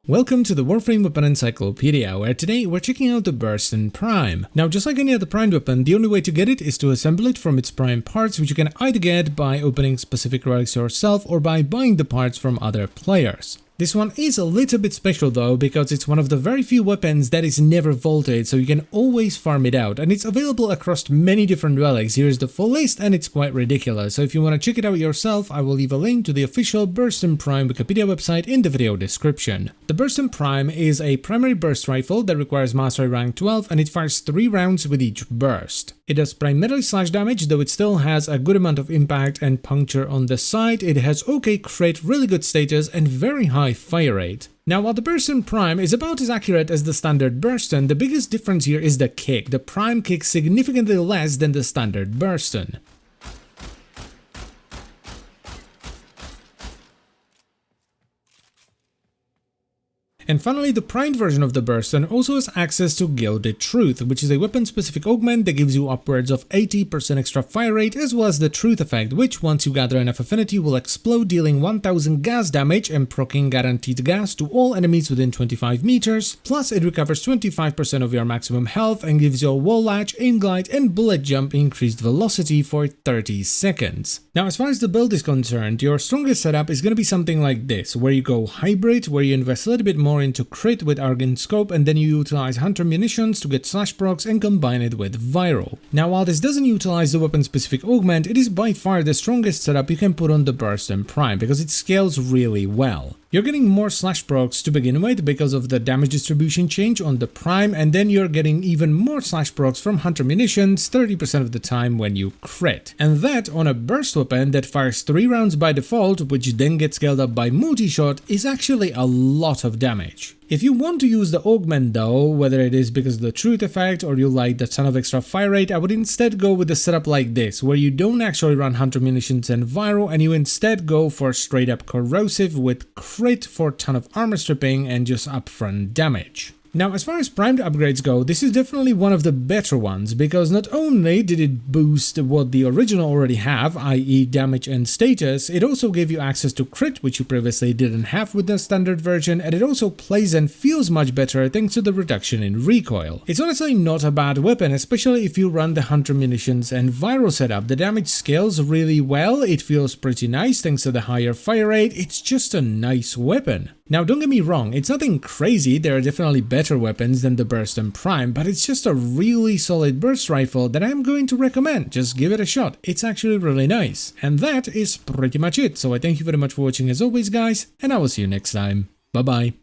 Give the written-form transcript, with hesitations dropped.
Welcome to the Warframe weapon Encyclopedia, where today we're checking out the Burston Prime. Now, just like any other primed weapon, the only way to get it is to assemble it from its prime parts, which you can either get by opening specific relics yourself or by buying the parts from other players. This one is a little bit special though, because it's one of the very few weapons that is never vaulted, so you can always farm it out, and it's available across many different relics. Here's the full list, and it's quite ridiculous, so if you want to check it out yourself, I will leave a link to the official Burston Prime Wikipedia website in the video description. The Burston Prime is a primary burst rifle that requires mastery rank 12, and it fires 3 rounds with each burst. It does primarily slash damage, though it still has a good amount of impact and puncture on the side. It has okay crit, really good status, and very high fire rate. Now, while the Burston Prime is about as accurate as the standard Burston, the biggest difference here is the kick. The Prime kicks significantly less than the standard Burston. And finally, the primed version of the Burston also has access to Gilded Truth, which is a weapon-specific augment that gives you upwards of 80% extra fire rate, as well as the Truth effect, which once you gather enough affinity will explode, dealing 1000 gas damage and proccing guaranteed gas to all enemies within 25 meters, plus it recovers 25% of your maximum health and gives you a wall latch, aim glide and bullet jump increased velocity for 30 seconds. Now, as far as the build is concerned, your strongest setup is going to be something like this, where you go hybrid, where you invest a little bit more into crit with Argent Scope, and then you utilize Hunter munitions to get slash procs and combine it with Viral. Now, while this doesn't utilize the weapon specific augment, it is by far the strongest setup you can put on the Burston Prime because it scales really well. You're getting more slash procs to begin with because of the damage distribution change on the Prime, and then you're getting even more slash procs from Hunter munitions 30% of the time when you crit. And that on a burst weapon that fires 3 rounds by default, which then gets scaled up by multi-shot, is actually a lot of damage. If you want to use the augment though, whether it is because of the Truth effect or you like the ton of extra fire rate, I would instead go with a setup like this, where you don't actually run Hunter munitions and Viral, and you instead go for straight up corrosive with crit for ton of armor stripping and just upfront damage. Now, as far as primed upgrades go, this is definitely one of the better ones, because not only did it boost what the original already have, i.e. damage and status, it also gave you access to crit, which you previously didn't have with the standard version, and it also plays and feels much better thanks to the reduction in recoil. It's honestly not a bad weapon, especially if you run the Hunter munitions and Viral setup. The damage scales really well, it feels pretty nice thanks to the higher fire rate. It's just a nice weapon. Now, don't get me wrong, it's nothing crazy, there are definitely better weapons than the Burston Prime, but it's just a really solid burst rifle that I'm going to recommend. Just give it a shot, it's actually really nice. And that is pretty much it, so I thank you very much for watching as always guys, and I will see you next time. Bye bye.